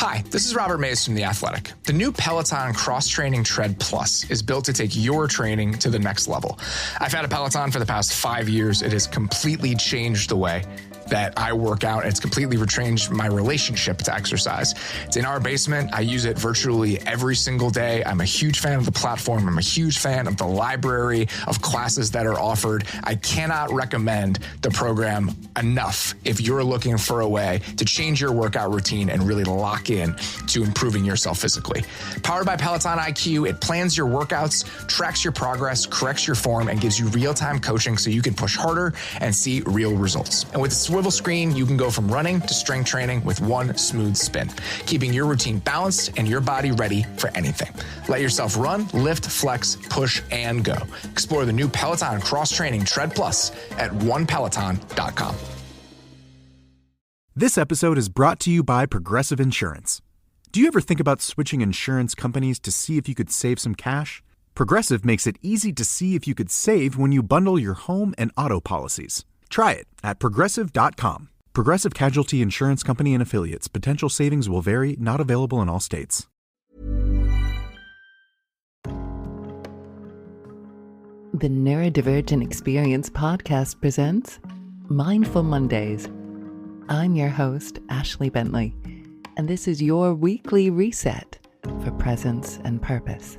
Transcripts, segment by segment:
Hi, this is Robert Mays from The Athletic. The new Peloton Cross-Training Tread Plus is built to take your training to the next level. I've had a Peloton for the past 5 years. It has completely changed the way that I work out. It's completely changed my relationship to exercise. It's in our basement. I use it virtually every single day. I'm a huge fan of the platform. I'm a huge fan of the library of classes that are offered. I cannot recommend the program enough if you're looking for a way to change your workout routine and really lock in to improving yourself physically. Powered by Peloton IQ, it plans your workouts, tracks your progress, corrects your form, and gives you real-time coaching so you can push harder and see real results. And with its swivel screen, you can go from running to strength training with one smooth spin, keeping your routine balanced and your body ready for anything. Let yourself run, lift, flex, push, and go. Explore the new Peloton Cross-Training Tread Plus at onepeloton.com. This episode is brought to you by Progressive Insurance. Do you ever think about switching insurance companies to see if you could save some cash? Progressive makes it easy to see if you could save when you bundle your home and auto policies. Try it at Progressive.com. Progressive Casualty Insurance Company and Affiliates. Potential savings will vary. Not available in all states. The Neurodivergent Experience podcast presents Mindful Mondays. I'm your host, Ashley Bentley, and this is your weekly reset for presence and purpose.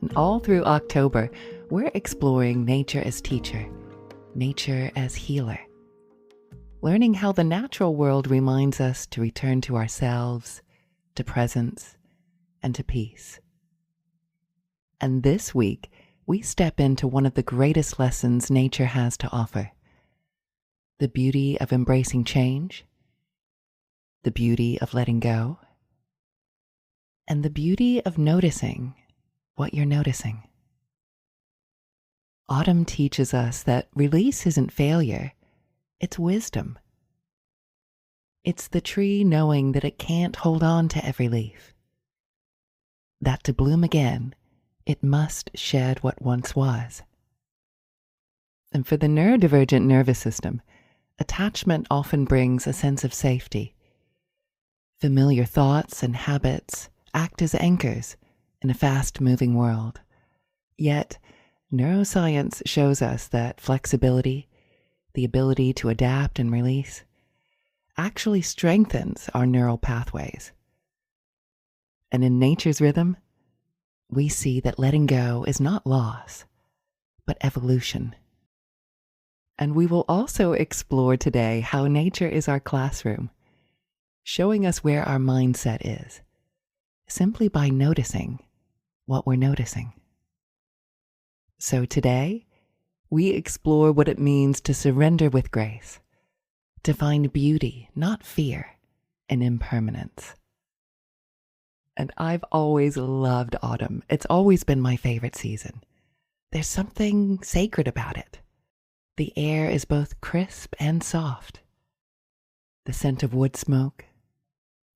And all through October, we're exploring nature as teacher, nature as healer, learning how the natural world reminds us to return to ourselves, to presence, and to peace. And this week, we step into one of the greatest lessons nature has to offer: the beauty of embracing change, the beauty of letting go, and the beauty of noticing what you're noticing. Autumn teaches us that release isn't failure, it's wisdom. It's the tree knowing that it can't hold on to every leaf, that to bloom again, it must shed what once was. And for the neurodivergent nervous system, attachment often brings a sense of safety. Familiar thoughts and habits act as anchors in a fast-moving world. Yet, neuroscience shows us that flexibility, the ability to adapt and release, actually strengthens our neural pathways. And in nature's rhythm, we see that letting go is not loss, but evolution. And we will also explore today how nature is our classroom, showing us where our mindset is, simply by noticing what we're noticing. So today, we explore what it means to surrender with grace, to find beauty, not fear, in impermanence. And I've always loved autumn. It's always been my favorite season. There's something sacred about it. The air is both crisp and soft. The scent of wood smoke,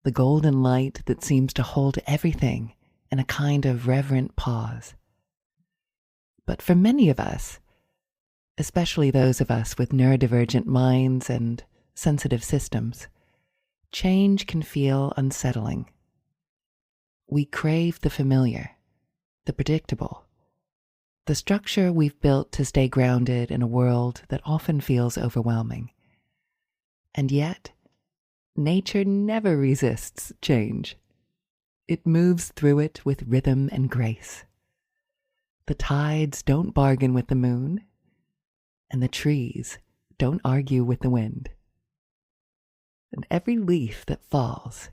the golden light that seems to hold everything in a kind of reverent pause. But for many of us, especially those of us with neurodivergent minds and sensitive systems, change can feel unsettling. We crave the familiar, the predictable, the structure we've built to stay grounded in a world that often feels overwhelming. And yet, nature never resists change. It moves through it with rhythm and grace. The tides don't bargain with the moon, and the trees don't argue with the wind. And every leaf that falls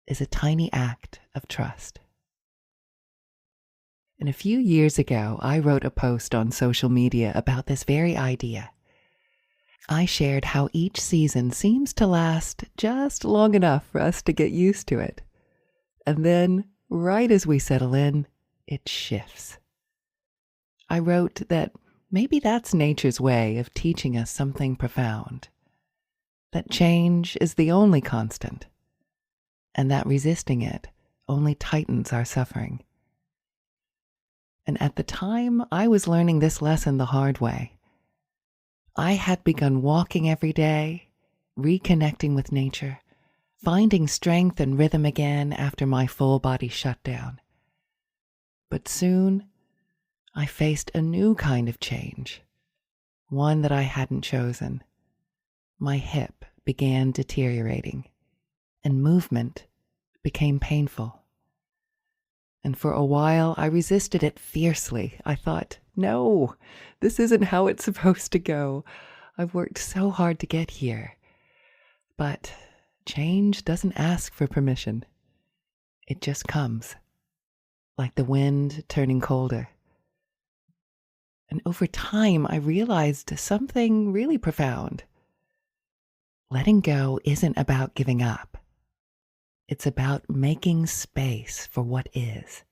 is a tiny act of trust. And a few years ago, I wrote a post on social media about this very idea. I shared how each season seems to last just long enough for us to get used to it. And then, right as we settle in, it shifts. I wrote that maybe that's nature's way of teaching us something profound, that change is the only constant, and that resisting it only tightens our suffering. And at the time, I was learning this lesson the hard way. I had begun walking every day, reconnecting with nature, finding strength and rhythm again after my full body shut down. But soon, I faced a new kind of change, one that I hadn't chosen. My hip began deteriorating, and movement became painful. And for a while, I resisted it fiercely. I thought, no, this isn't how it's supposed to go. I've worked so hard to get here. But change doesn't ask for permission. It just comes, like the wind turning colder. And over time, I realized something really profound. Letting go isn't about giving up. It's about making space for what is.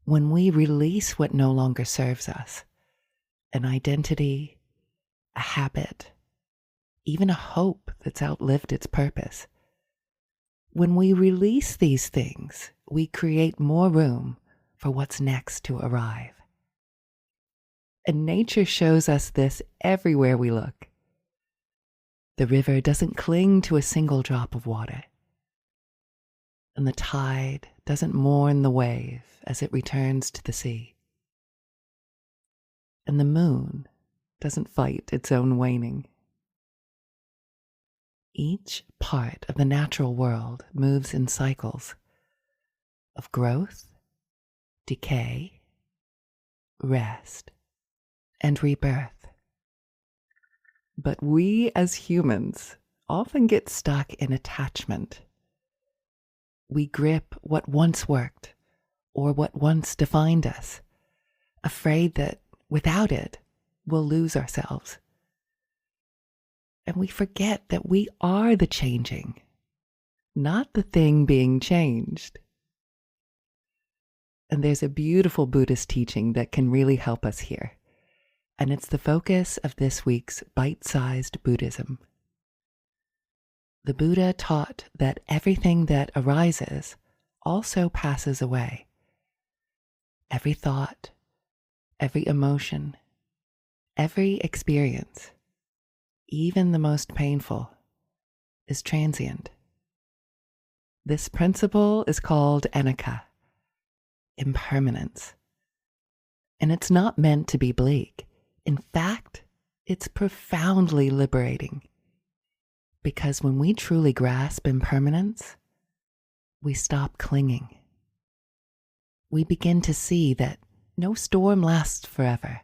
When we release what no longer serves us, an identity, a habit, even a hope that's outlived its purpose, when we release these things, we create more room for what's next to arrive. And nature shows us this everywhere we look. The river doesn't cling to a single drop of water, and the tide doesn't mourn the wave as it returns to the sea. And the moon doesn't fight its own waning. Each part of the natural world moves in cycles of growth, decay, rest, and rebirth. But we as humans often get stuck in attachment. We grip what once worked or what once defined us, afraid that without it, we'll lose ourselves. And we forget that we are the changing, not the thing being changed. And there's a beautiful Buddhist teaching that can really help us here. And it's the focus of this week's bite-sized Buddhism. The Buddha taught that everything that arises also passes away. Every thought, every emotion, every experience, even the most painful, is transient. This principle is called anicca, impermanence. And it's not meant to be bleak. In fact, it's profoundly liberating. Because when we truly grasp impermanence, we stop clinging. We begin to see that no storm lasts forever,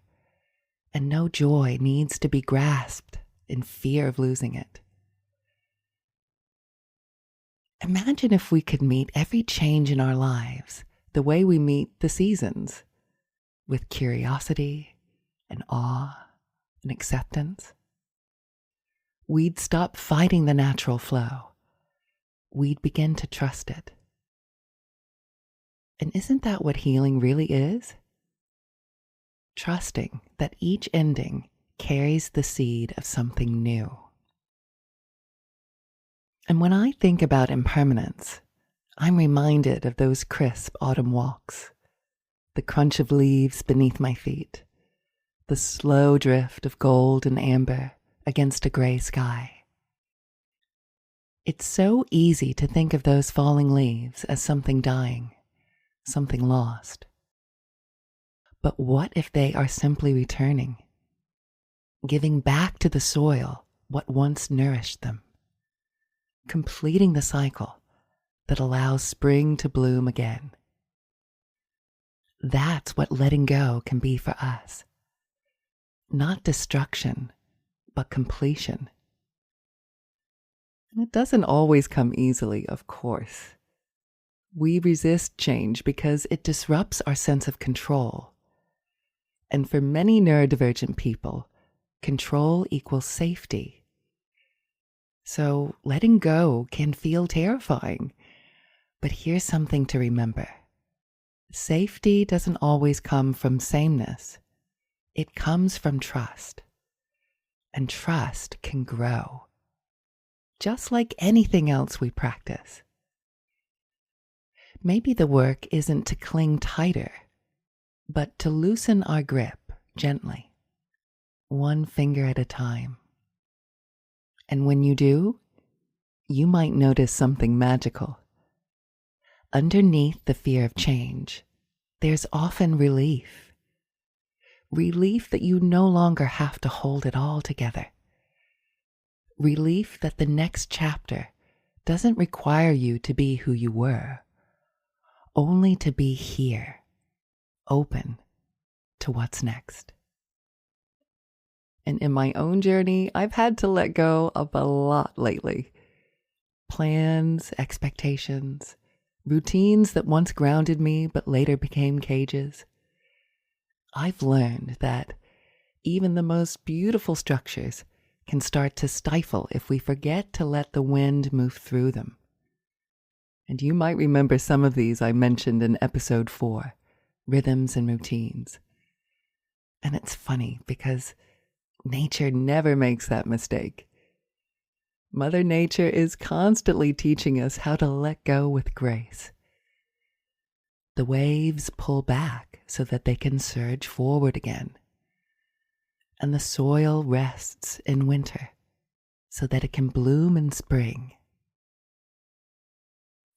and no joy needs to be grasped in fear of losing it. Imagine if we could meet every change in our lives the way we meet the seasons, with curiosity and awe and acceptance. We'd stop fighting the natural flow. We'd begin to trust it. And isn't that what healing really is? Trusting that each ending carries the seed of something new. And when I think about impermanence, I'm reminded of those crisp autumn walks, the crunch of leaves beneath my feet, the slow drift of gold and amber against a gray sky. It's so easy to think of those falling leaves as something dying, something lost. But what if they are simply returning, giving back to the soil what once nourished them, completing the cycle that allows spring to bloom again? That's what letting go can be for us. Not destruction, but completion. And it doesn't always come easily, of course. We resist change because it disrupts our sense of control. And for many neurodivergent people, control equals safety. So letting go can feel terrifying. But here's something to remember. Safety doesn't always come from sameness. It comes from trust. And trust can grow, just like anything else we practice. Maybe the work isn't to cling tighter, but to loosen our grip gently, one finger at a time. And when you do, you might notice something magical. Underneath the fear of change, there's often relief. Relief that you no longer have to hold it all together. Relief that the next chapter doesn't require you to be who you were, only to be here, open to what's next. And in my own journey, I've had to let go of a lot lately. Plans, expectations, routines that once grounded me but later became cages. I've learned that even the most beautiful structures can start to stifle if we forget to let the wind move through them. And you might remember some of these I mentioned in episode 4, Rhythms and Routines. And it's funny because nature never makes that mistake. Mother Nature is constantly teaching us how to let go with grace. The waves pull back so that they can surge forward again. And the soil rests in winter so that it can bloom in spring.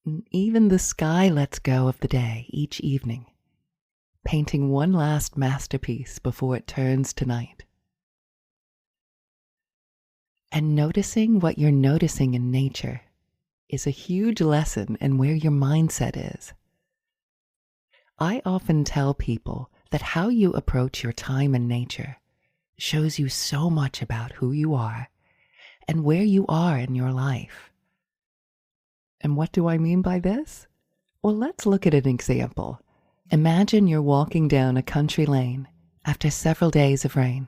And even the sky lets go of the day each evening, painting one last masterpiece before it turns to night. And noticing what you're noticing in nature is a huge lesson in where your mindset is. I often tell people that how you approach your time in nature shows you so much about who you are and where you are in your life. And what do I mean by this? Well, let's look at an example. Imagine you're walking down a country lane after several days of rain,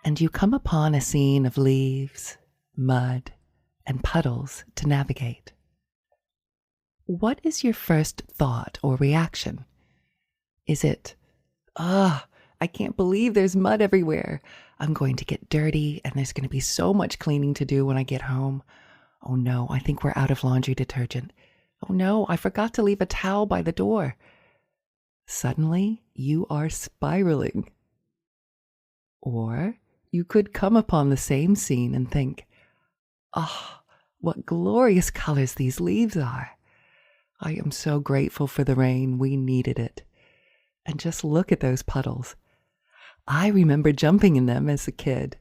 and you come upon a scene of leaves, mud, and puddles to navigate. What is your first thought or reaction? Is it, I can't believe there's mud everywhere. I'm going to get dirty and there's going to be so much cleaning to do when I get home. Oh no, I think we're out of laundry detergent. Oh no, I forgot to leave a towel by the door. Suddenly, you are spiraling. Or you could come upon the same scene and think, what glorious colors these leaves are. I am so grateful for the rain. We needed it. And just look at those puddles. I remember jumping in them as a kid.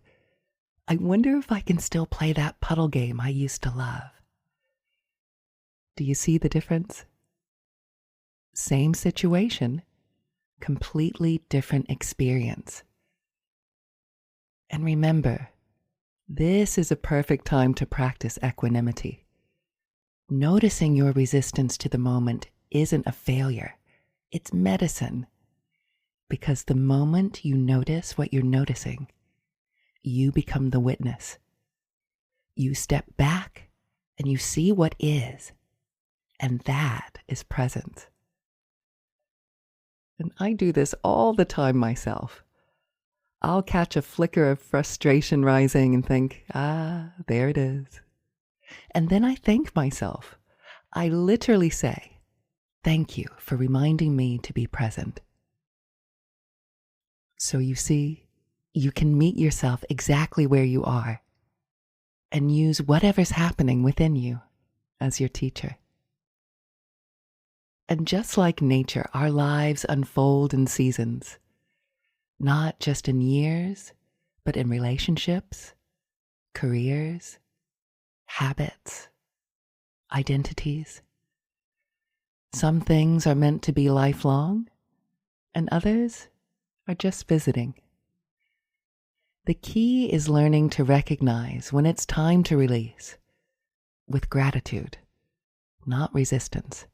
I wonder if I can still play that puddle game I used to love. Do you see the difference? Same situation, completely different experience. And remember, this is a perfect time to practice equanimity. Noticing your resistance to the moment isn't a failure. It's medicine. Because the moment you notice what you're noticing, you become the witness. You step back and you see what is, and that is present. And I do this all the time myself. I'll catch a flicker of frustration rising and think, there it is. And then I thank myself. I literally say, thank you for reminding me to be present. So you see, you can meet yourself exactly where you are and use whatever's happening within you as your teacher. And just like nature, our lives unfold in seasons, not just in years, but in relationships, careers, habits, identities. Some things are meant to be lifelong, and others are just visiting. The key is learning to recognize when it's time to release, with gratitude, not resistance.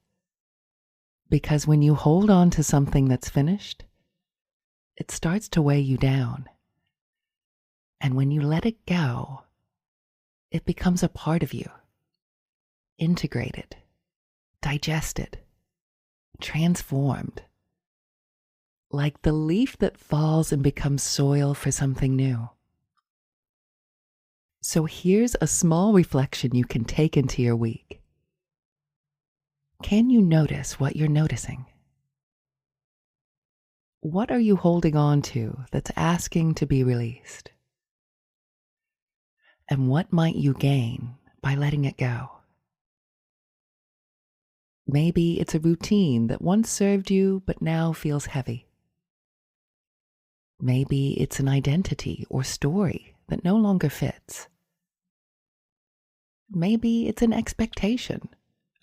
Because when you hold on to something that's finished, it starts to weigh you down. And when you let it go, it becomes a part of you, integrated, digested, transformed. Like the leaf that falls and becomes soil for something new. So here's a small reflection you can take into your week. Can you notice what you're noticing? What are you holding on to that's asking to be released? And what might you gain by by letting it go. Maybe it's a routine that once served you but now feels heavy. Maybe it's an identity or story that no longer fits. Maybe it's an expectation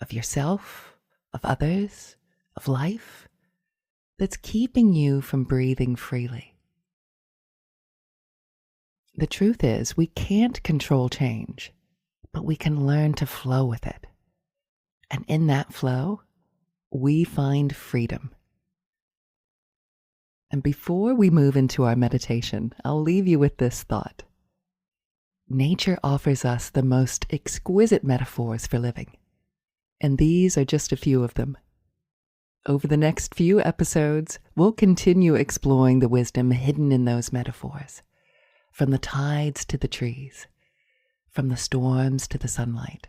of yourself, of others, of life that's keeping you from breathing freely. The truth is, we can't control change, but we can learn to flow with it. And in that flow, we find freedom. And before we move into our meditation, I'll leave you with this thought. Nature offers us the most exquisite metaphors for living, and these are just a few of them. Over the next few episodes, we'll continue exploring the wisdom hidden in those metaphors, from the tides to the trees, from the storms to the sunlight.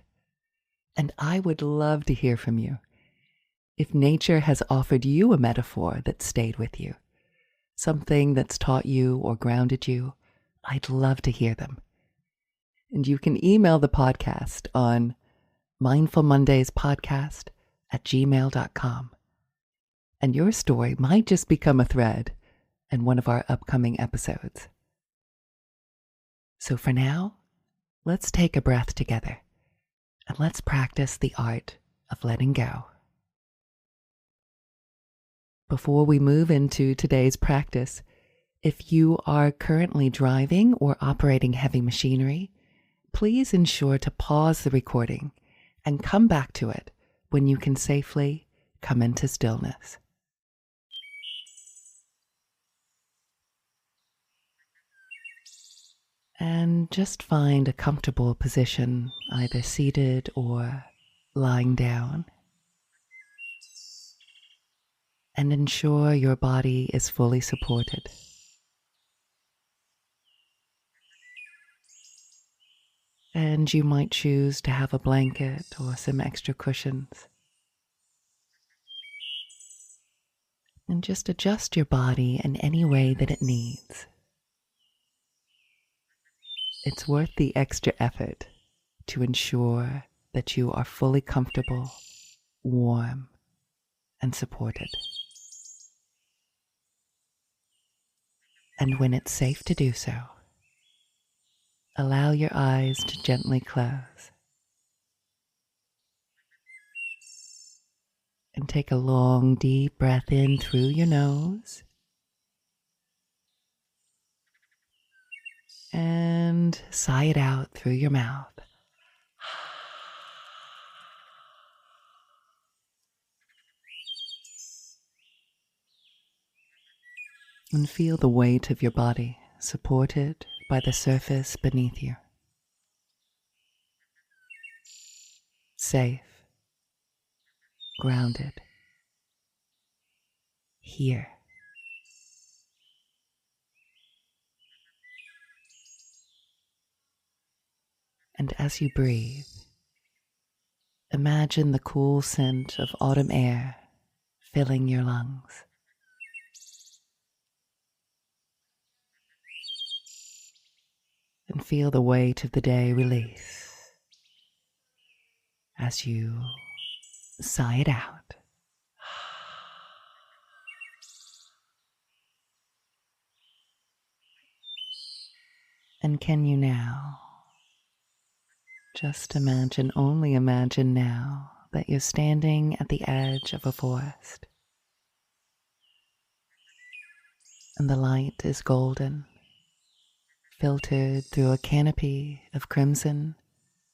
And I would love to hear from you. If nature has offered you a metaphor that stayed with you, something that's taught you or grounded you, I'd love to hear them. And you can email the podcast on mindfulmondayspodcast@gmail.com. And your story might just become a thread in one of our upcoming episodes. So for now, let's take a breath together and let's practice the art of letting go. Before we move into today's practice, if you are currently driving or operating heavy machinery, please ensure to pause the recording and come back to it when you can safely come into stillness. And just find a comfortable position, either seated or lying down. And ensure your body is fully supported. And you might choose to have a blanket or some extra cushions. And just adjust your body in any way that it needs. It's worth the extra effort to ensure that you are fully comfortable, warm, and supported. And when it's safe to do so, allow your eyes to gently close. And take a long, deep breath in through your nose. And sigh it out through your mouth. And feel the weight of your body supported by the surface beneath you. Safe, grounded, here. And as you breathe, imagine the cool scent of autumn air filling your lungs. And feel the weight of the day release as you sigh it out. And can you now just imagine, only imagine now, that you're standing at the edge of a forest. And the light is golden, filtered through a canopy of crimson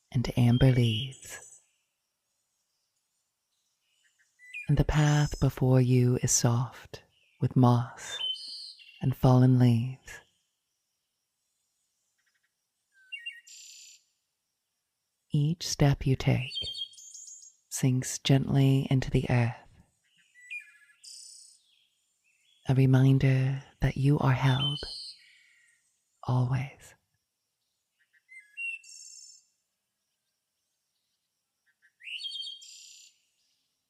and amber leaves. And the path before you is soft with moss and fallen leaves. Each step you take sinks gently into the earth, a reminder that you are held always.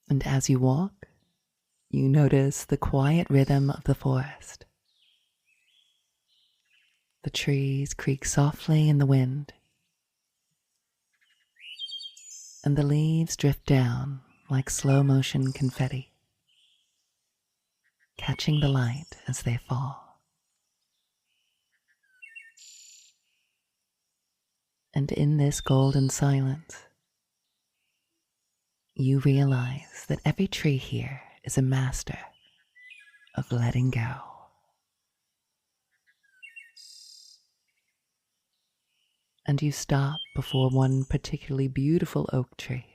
And as you walk, you notice the quiet rhythm of the forest. The trees creak softly in the wind. and the leaves drift down like slow-motion confetti, catching the light as they fall. And in this golden silence, you realize that every tree here is a master of letting go. And you stop before one particularly beautiful oak tree.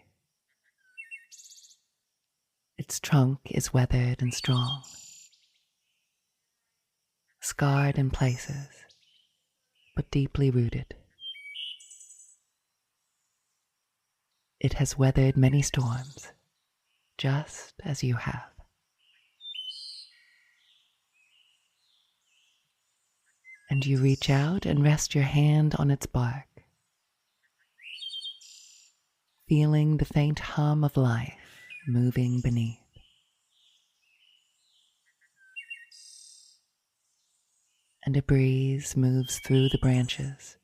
Its trunk is weathered and strong, scarred in places, but deeply rooted. It has weathered many storms, just as you have. And you reach out and rest your hand on its bark, feeling the faint hum of life moving beneath. And a breeze moves through the branches,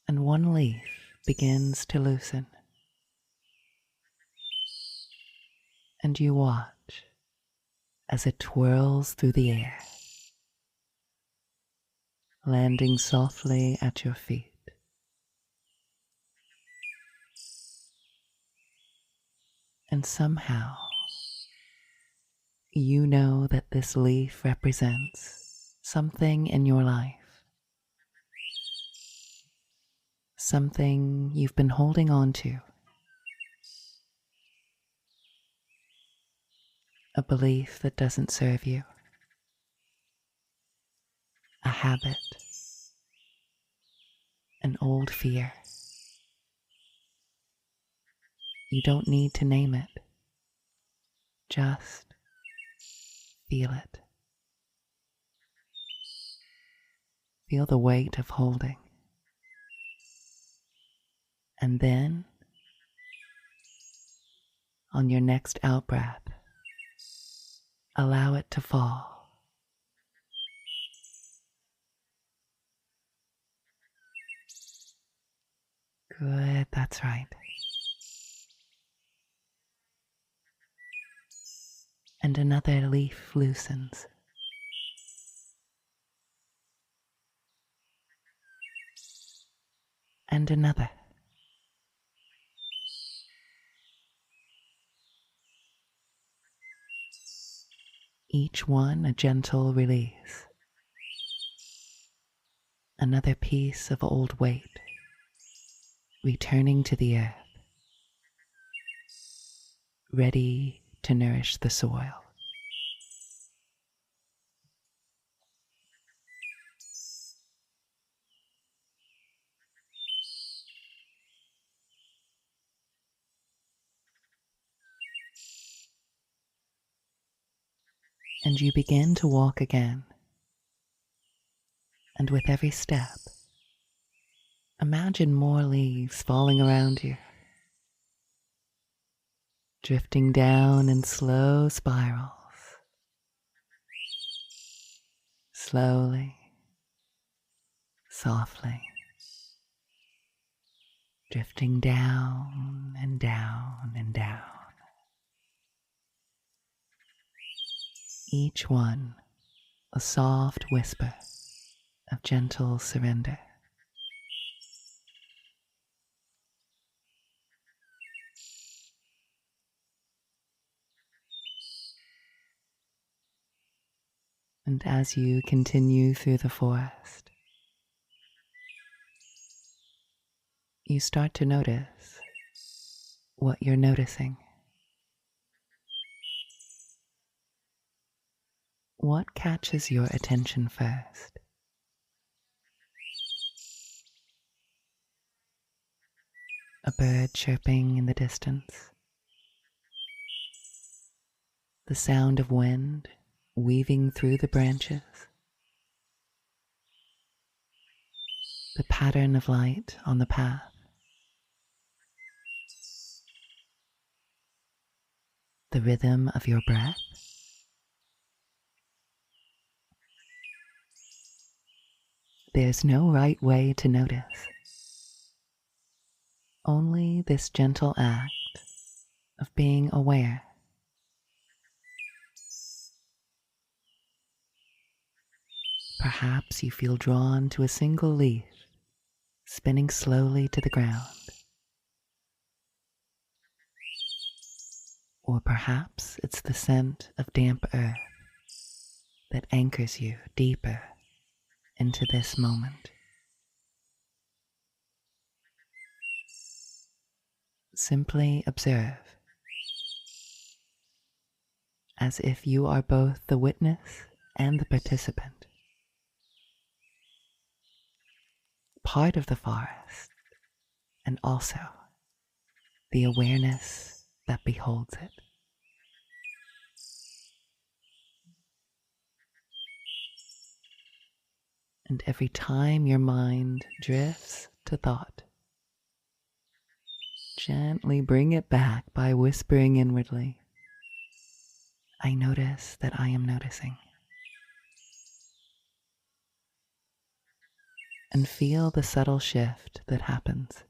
and one leaf begins to loosen. And you watch as it twirls through the air, landing softly at your feet. And somehow, you know that this leaf represents something in your life, something you've been holding on to, a belief that doesn't serve you, a habit, an old fear. You don't need to name it, just feel it. Feel the weight of holding. And then, on your next out-breath, allow it to fall. Good, that's right. And another leaf loosens. And another. Each one a gentle release. Another piece of old weight returning to the earth, ready to nourish the soil. And you begin to walk again. And with every step, imagine more leaves falling around you, drifting down in slow spirals, slowly, softly, drifting down and down and down. Each one a soft whisper of gentle surrender. And as you continue through the forest, you start to notice what you're noticing. What catches your attention first? A bird chirping in the distance, the sound of wind weaving through the branches, the pattern of light on the path, the rhythm of your breath. There's no right way to notice. Only this gentle act of being aware. Perhaps you feel drawn to a single leaf spinning slowly to the ground. Or perhaps it's the scent of damp earth that anchors you deeper into this moment. Simply observe, as if you are both the witness and the participant, part of the forest, and also the awareness that beholds it. And every time your mind drifts to thought, gently bring it back by whispering inwardly, I notice that I am noticing. And feel the subtle shift that happens.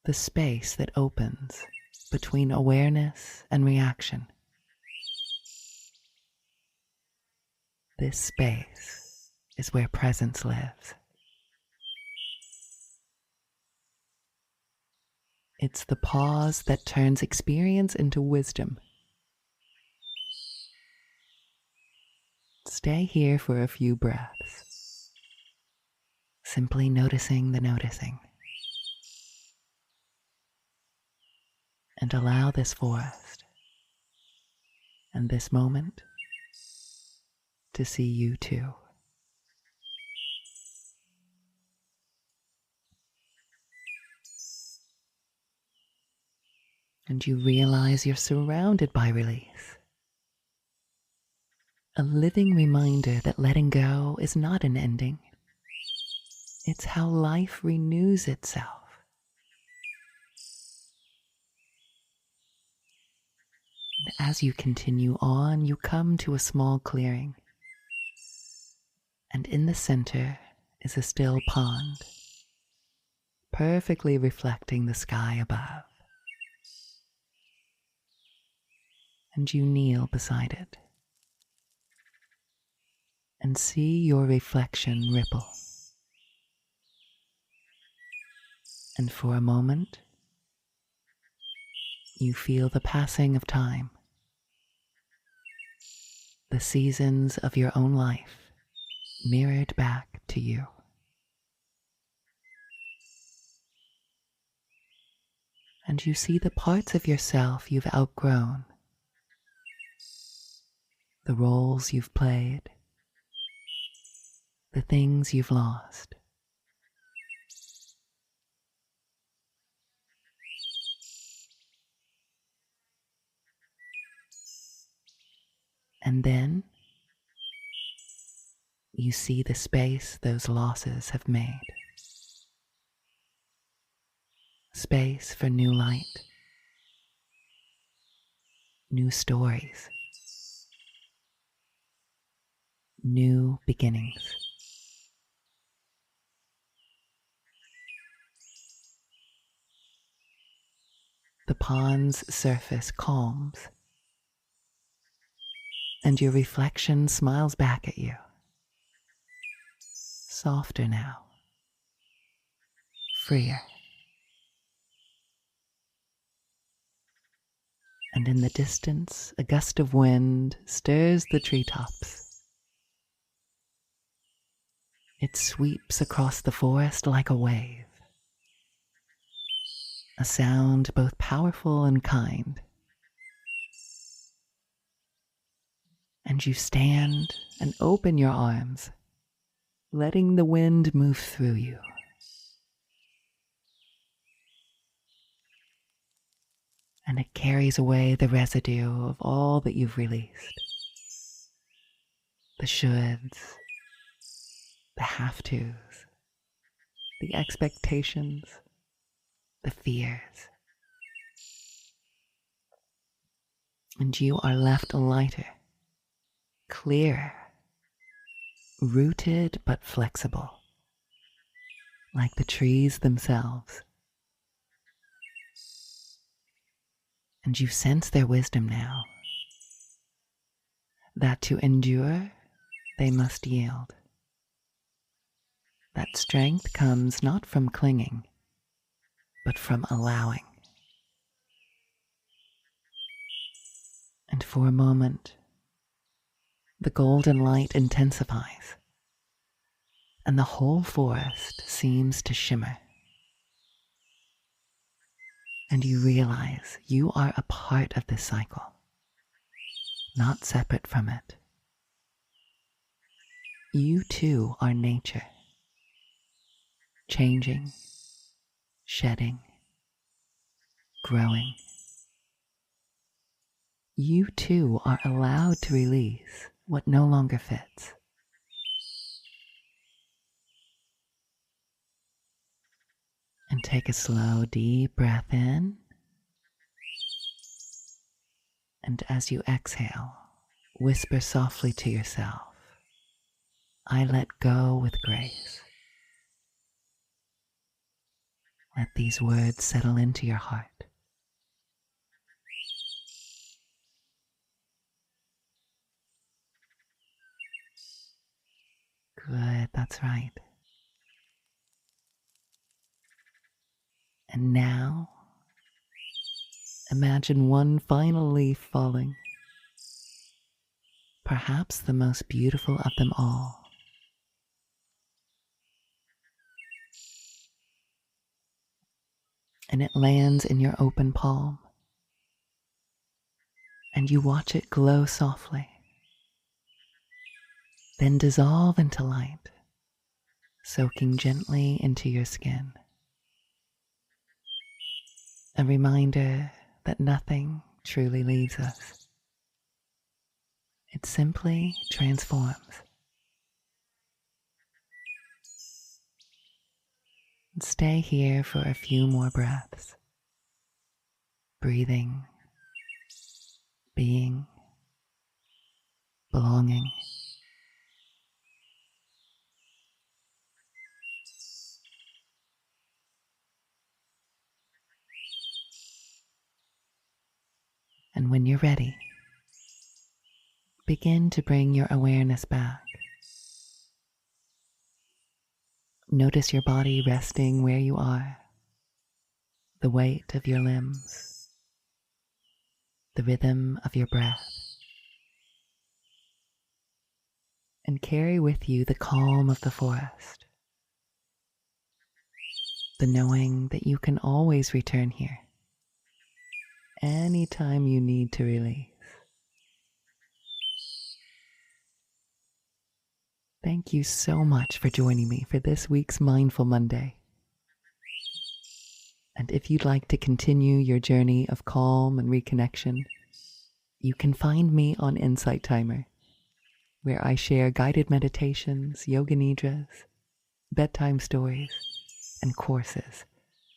The space that opens between awareness and reaction. This space is where presence lives. It's the pause that turns experience into wisdom. Stay here for a few breaths, simply noticing the noticing. And allow this forest and this moment to see you too. And you realize you're surrounded by release. A living reminder that letting go is not an ending. It's how life renews itself. And as you continue on, you come to a small clearing. And in the center is a still pond, perfectly reflecting the sky above. And you kneel beside it and see your reflection ripple. And for a moment, you feel the passing of time, the seasons of your own life mirrored back to you. And you see the parts of yourself you've outgrown, the roles you've played, the things you've lost. And then you see the space those losses have made. Space for new light, new stories, new beginnings. The pond's surface calms, and your reflection smiles back at you. Softer now, freer. And in the distance, a gust of wind stirs the treetops. It sweeps across the forest like a wave, a sound both powerful and kind. And you stand and open your arms, letting the wind move through you. And it carries away the residue of all that you've released. The shoulds, the have-tos, the expectations, the fears. And you are left lighter, clearer, rooted but flexible, like the trees themselves. And you sense their wisdom now, that to endure, they must yield. That strength comes not from clinging, but from allowing. And for a moment, the golden light intensifies, and the whole forest seems to shimmer. And you realize you are a part of this cycle, not separate from it. You too are nature, changing, shedding, growing. You too are allowed to release what no longer fits. And take a slow, deep breath in. And as you exhale, whisper softly to yourself, I let go with grace. Let these words settle into your heart. Good, that's right. And now, imagine one final leaf falling, perhaps the most beautiful of them all. And it lands in your open palm, and you watch it glow softly, then dissolve into light, soaking gently into your skin. A reminder that nothing truly leaves us. It simply transforms. Stay here for a few more breaths, breathing, being, belonging. And when you're ready, begin to bring your awareness back. Notice your body resting where you are, the weight of your limbs, the rhythm of your breath. And carry with you the calm of the forest, the knowing that you can always return here anytime you need to release. Thank you so much for joining me for this week's Mindful Monday. And if you'd like to continue your journey of calm and reconnection, you can find me on Insight Timer, where I share guided meditations, yoga nidras, bedtime stories, and courses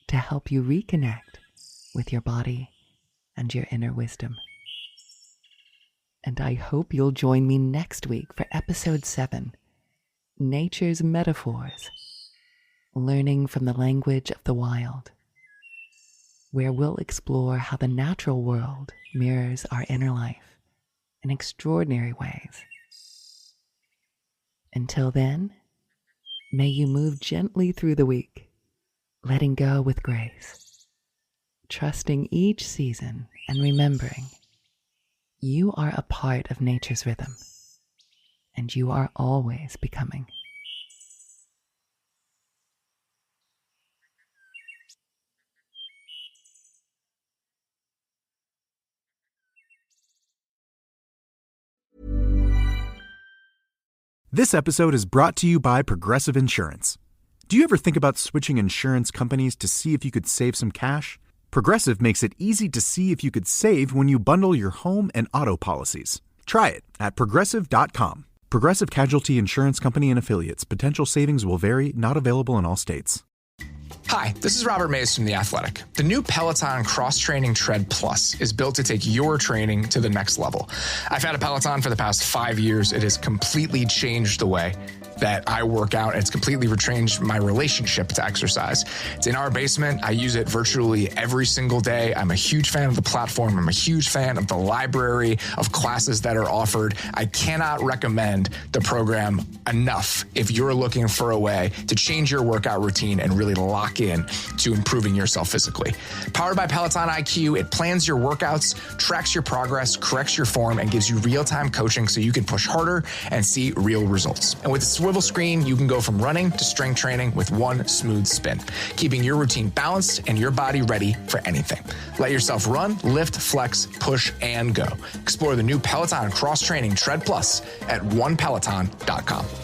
to help you reconnect with your body and your inner wisdom. And I hope you'll join me next week for episode 7, Nature's Metaphors, Learning from the Language of the Wild, where we'll explore how the natural world mirrors our inner life in extraordinary ways. Until then, may you move gently through the week, letting go with grace, trusting each season and remembering you are a part of nature's rhythm, and you are always becoming. This episode is brought to you by Progressive Insurance. Do you ever think about switching insurance companies to see if you could save some cash? Progressive makes it easy to see if you could save when you bundle your home and auto policies. Try it at Progressive.com. Progressive Casualty Insurance Company and Affiliates. Potential savings will vary. Not available in all states. Hi, this is Robert Mays from The Athletic. The new Peloton cross-training Tread Plus is built to take your training to the next level. I've had a Peloton for the past 5 years. It has completely changed the way that I work out. It's completely changed my relationship to exercise. It's in our basement. I use it virtually every single day. I'm a huge fan of the platform. I'm a huge fan of the library of classes that are offered. I cannot recommend the program enough if you're looking for a way to change your workout routine and really lock in to improving yourself physically. Powered by Peloton IQ, it plans your workouts, tracks your progress, corrects your form, and gives you real-time coaching so you can push harder and see real results. And with a swivel screen, you can go from running to strength training with one smooth spin, keeping your routine balanced and your body ready for anything. Let yourself run, lift, flex, push, and go. Explore the new Peloton Cross Training Tread Plus at onepeloton.com.